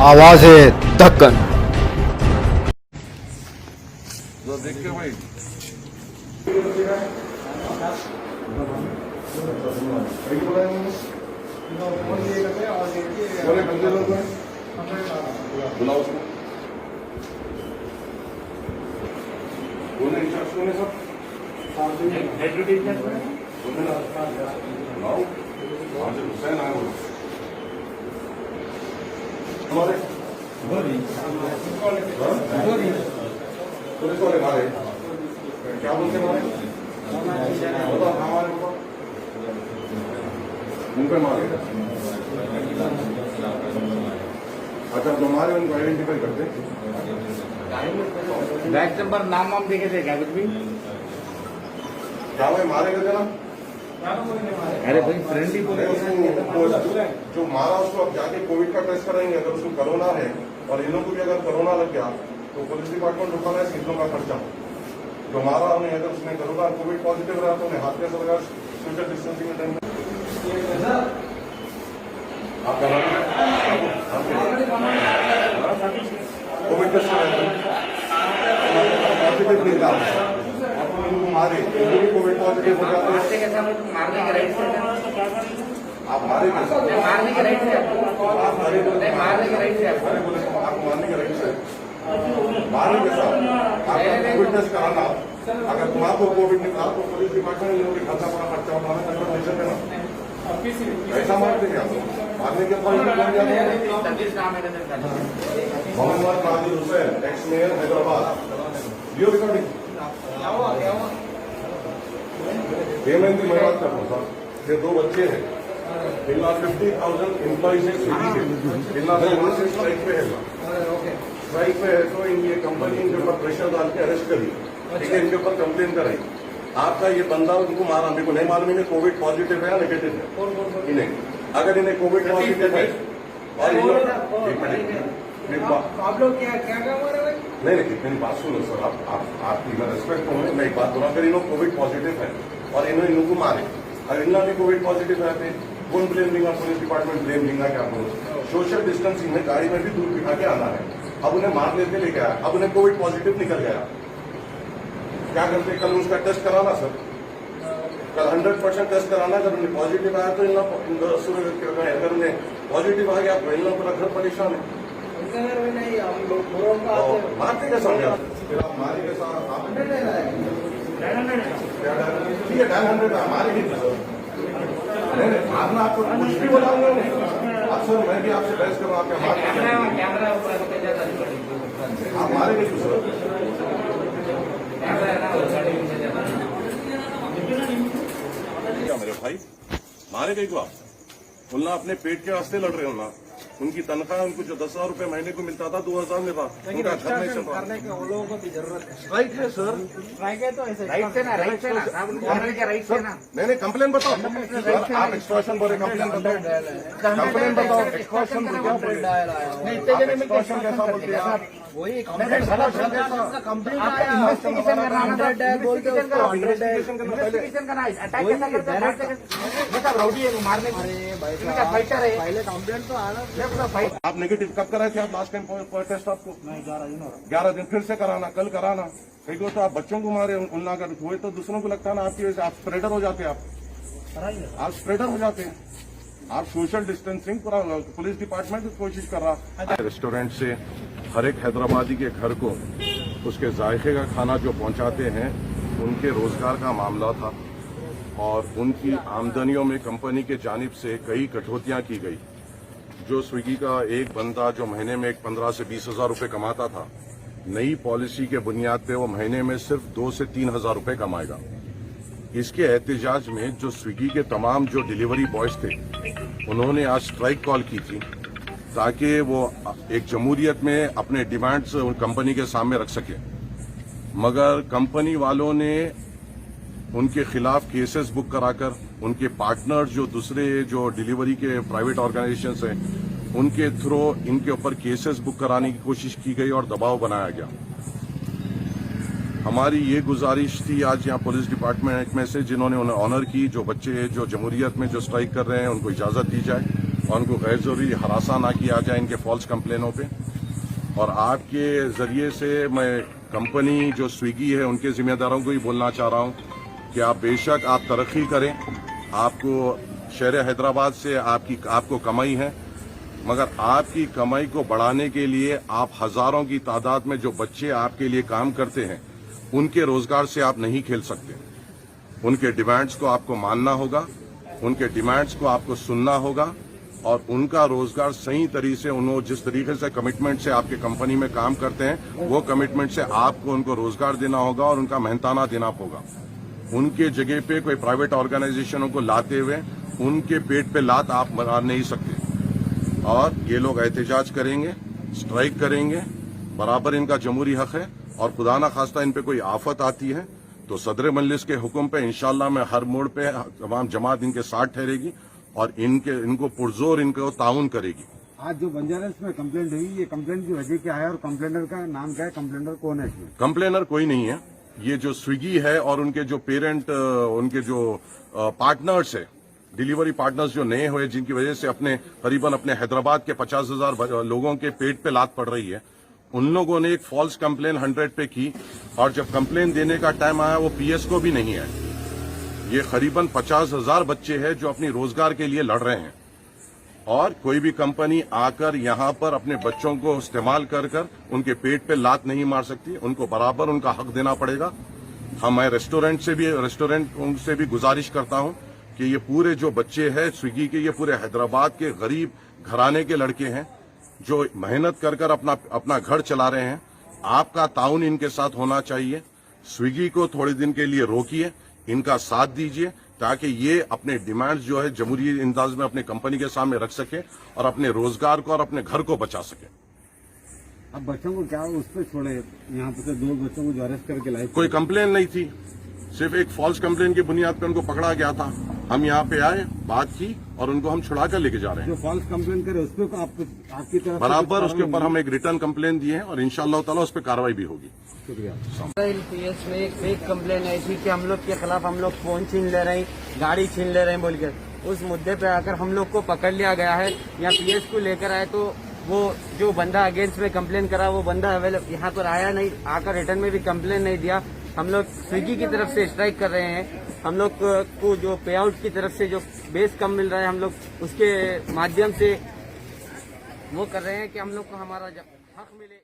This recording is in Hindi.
आवाज है दक्कन। देख के भाई बुलाओ उसको। कौन है इंचार्ज? कौन है सब? बुलाओ। वहाँ से हुसैन आए हो हमारे पुलिस वाले मारे क्या बोलते मारे? बताओ हमारे ऊपर मुंह पे मारे। अच्छा जो मारे उनको आइडेंटिफाई करते बैच नंबर नाम वाम देखे थे क्या कुछ भी? क्या भाई मारे गए थे ना? अरे भाई फ्रेंडली बोले जो मारा उसको अब जाके कोविड का टेस्ट कराएंगे। अगर उसको कोरोना है और इन लोगों को भी अगर कोरोना लग गया तो पुलिस डिपार्टमेंट उठा रहा है सीटों का खर्चा। जो मारा उन्हें अगर उसने कोरोना कोविड पॉजिटिव रहा तो उन्हें हाथ कैसे लगा? सोशल डिस्टेंसिंग के टाइम में आप कोविड टेस्ट पॉजिटिव नहीं था मारे कोविड पॉजिटिव हो जाते हैं। मारने के राइट से आप मारे कैसे? मारने के राइट से आप मारे मारने के राइट से अरे बोले आपको मारने के राइट से मारने के साथ आपका कोविड टेस्ट कराना। अगर तुम्हारा कोविड निकला तो पुलिस डिपार्टमेंट लोगों के खाता पर खर्चा उठाना कंफर्मेशन देना। ऐसा मारते क्या मारने के बाद Mohammed Nadir Hussain ex mayor Hyderabad. Video recording payment की मैं बात कर रहा हूँ सर। ये 2 बच्चे हैं। इनला 50,000 एम्प्लॉइज है स्विगी के। इनला से स्ट्राइक पे है। स्ट्राइक पे है तो ये कंपनी इनके ऊपर प्रेशर डाल के अरेस्ट करी। ठीक है इनके ऊपर कंप्लेन कराई। आपका ये बंदा उनको मारा। मेरे को नहीं मालूम इन्हें कोविड पॉजिटिव है या नेगेटिव है। इन्हें अगर इन्हें कोविड पॉजिटिव है और आप लोग क्या क्या काम कर रहे हैं? नहीं मेरी बात सुनो सर। आपकी मैं रेस्पेक्ट करूँ। मैं एक बात बोला अगर इन लोग कोविड पॉजिटिव है और इन्होंने इन को मारे अगर इन भी कोविड पॉजिटिव रहते कौन ब्लेम देगा? पुलिस डिपार्टमेंट ब्लेम देगा क्या? बोलो सोशल डिस्टेंसिंग में गाड़ी में भी दूर बिठा के आना है। अब उन्हें मार लेते लेके आया। अब उन्हें कोविड पॉजिटिव निकल गया क्या करते? कल उसका टेस्ट कराना सर। कल 100% टेस्ट कराना। जब उन्हें पॉजिटिव आया तो अगर उन्हें पॉजिटिव आ गया तो इन लोगों का घर परेशान है। मारते कैसा मारे कैसा? ठीक है 900 मारे नहीं नहीं मारना आपको कुछ भी बोलाऊंगा आप सर। मैं भी आपसे बहस करूँ आपके आप मारे नहीं सर। मेरे भाई मारे गई को आप बोलना अपने पेट के वास्ते लड़ रहे हो ना। उनकी तनख्वाह उनको जो 10,000 रुपए महीने को मिलता था 2,000 में था। उनका घर नहीं चल करने के वो लोगों को भी जरूरत है। राइट है सर। स्ट्राइक है तो ऐसे राइट से ना राइट से ना नहीं कंप्लेन बताओ। आप एक्सटॉर्शन बोले कंप्लेन बताओ। कंप्लेन बताओ एक्सटॉर्शन कैसा बोलते हैं आप? वही कंप्लेंट करना है। अटैक कैसा करते हैं? राउडी है मारने फाइटर है। पहले कंप्लेंट तो आना। आप नेगेटिव कब कराए थे आप लास्ट टाइम टेस्ट? आपको 11 दिन फिर से कराना कल कराना। कई को तो आप बच्चों को मारे उन्ना कर हुए तो दूसरों को लगता है ना आपकी वजह से आप स्प्रेडर हो जाते हैं। आप स्प्रेडर हो जाते हैं। आप सोशल डिस्टेंसिंग पूरा पुलिस डिपार्टमेंट कोशिश कर रहा है। रेस्टोरेंट से हर एक हैदराबादी के घर को उसके जायके का खाना जो पहुंचाते हैं उनके रोजगार का मामला था और उनकी आमदनियों में कंपनी के जानिब से कई कटौतियां की गई। जो स्विगी का एक बंदा जो महीने में 15 से 20,000 रुपए कमाता था, नई पॉलिसी के बुनियाद पे वो महीने में सिर्फ 2 से 3,000 रुपए कमाएगा। इसके एहतजाज में जो स्विगी के तमाम जो डिलीवरी बॉयज थे उन्होंने आज स्ट्राइक कॉल की थी ताकि वो एक जमहूरियत में अपने डिमांड्स कंपनी के सामने रख सके। मगर कंपनी वालों ने उनके खिलाफ केसेस बुक कराकर उनके पार्टनर जो दूसरे जो डिलीवरी के प्राइवेट ऑर्गेनाइजेशंस हैं उनके थ्रू इनके ऊपर केसेस बुक कराने की कोशिश की गई और दबाव बनाया गया। हमारी ये गुजारिश थी आज यहाँ पुलिस डिपार्टमेंट में से जिन्होंने उन्हें ऑनर की, जो बच्चे जो जमहूरियत में जो स्ट्राइक कर रहे हैं उनको इजाजत दी जाए और उनको गैर जरूरी हरासा ना किया जाए इनके फॉल्स कंप्लेनों पे। और आपके जरिए से मैं कंपनी जो स्विगी है उनके जिम्मेदारों को ही बोलना चाह रहा हूं कि आप बेशक आप तरक्की करें, आपको शहर हैदराबाद से आपको कमाई है, मगर आपकी कमाई को बढ़ाने के लिए आप हजारों की तादाद में जो बच्चे आपके लिए काम करते हैं उनके रोजगार से आप नहीं खेल सकते। उनके डिमांड्स को आपको मानना होगा, उनके डिमांड्स को आपको सुनना होगा और उनका रोजगार सही तरीके से उन्होंने जिस तरीके से कमिटमेंट से आपके कंपनी में काम करते हैं वो कमिटमेंट से आपको उनको रोजगार देना होगा और उनका मेहनताना देना होगा। उनके जगह पे कोई प्राइवेट ऑर्गेनाइजेशनों को लाते हुए उनके पेट पे लात आप मार नहीं सकते। और ये लोग एहतजाज करेंगे, स्ट्राइक करेंगे, बराबर इनका जमहूरी हक है। और खुदा ना खास्ता इन पे कोई आफत आती है तो सदर मजलिस के हुक्म पे इंशाल्लाह मैं हर मोड़ पे तमाम जमात इनके साथ ठहरेगी और इनको पुरजोर इनको ताउन करेगी। आज जो बंजारा में कंप्लेंट हुई, ये कंप्लेंट की वजह क्या है और कंप्लेनर का नाम क्या है, कंप्लेनर कौन है इसमें? कंप्लेनर कोई नहीं है, ये जो स्विगी है और उनके जो पेरेंट उनके जो पार्टनर्स है, डिलीवरी पार्टनर्स जो नए हुए जिनकी वजह से करीबन अपने हैदराबाद के 50,000 लोगों के पेट पे लात पड़ रही है, उन लोगों ने एक फॉल्स कंप्लेन 100 पे की और जब कंप्लेन देने का टाइम आया वो पीएस को भी नहीं आए। ये करीबन 50,000 बच्चे हैं जो अपनी रोजगार के लिए लड़ रहे हैं और कोई भी कंपनी आकर यहां पर अपने बच्चों को इस्तेमाल कर उनके पेट पे लात नहीं मार सकती। उनको बराबर उनका हक देना पड़ेगा। मैं रेस्टोरेंट से भी गुजारिश करता हूं कि ये पूरे जो बच्चे हैं स्विगी के, ये पूरे हैदराबाद के गरीब घराने के लड़के हैं जो मेहनत कर अपना घर चला रहे हैं। आपका ताउन इनके साथ होना चाहिए। स्विगी को थोड़े दिन के लिए रोकिए, इनका साथ दीजिए ताकि ये अपने डिमांड्स जो है जमहूरी अंदाज में अपने कंपनी के सामने रख सके और अपने रोजगार को और अपने घर को बचा सके। अब बच्चों को क्या उस पर छोड़े? यहाँ पे तो 2 बच्चों को जो अरेस्ट करके लाए, कोई कंप्लेन नहीं थी, सिर्फ एक फॉल्स कंप्लेन की बुनियाद पर उनको पकड़ा गया था। हम यहाँ पे आए, बात की और उनको हम छुड़ा कर लेके जा रहे हैं। जो फॉल्स कंप्लेन करे उस पर आपकी तरफ बराबर उसके ऊपर हम एक रिटर्न कंप्लेन दिए हैं और इंशाअल्लाह ताला उस पर कार्रवाई भी होगी। शुक्रिया। पीएस में एक फेक कंप्लेन आई थी कि हम लोग के खिलाफ हम लोग फोन छीन ले रहे हैं, गाड़ी छीन ले रहे हैं बोलकर, उस मुद्दे पे आकर हम लोग को पकड़ लिया गया है। यहाँ पीएस को लेकर आए तो वो जो बंदा अगेंस्ट में कंप्लेन करा वो बंदा अवेलेबल यहाँ पर आया नहीं, आकर रिटर्न में भी कंप्लेन नहीं दिया। हम लोग स्विगी की तरफ से स्ट्राइक कर रहे हैं। हम लोग को जो पे आउट की तरफ से जो बेस कम मिल रहा है हम लोग उसके माध्यम से वो कर रहे हैं कि हम लोग को हमारा हक मिले।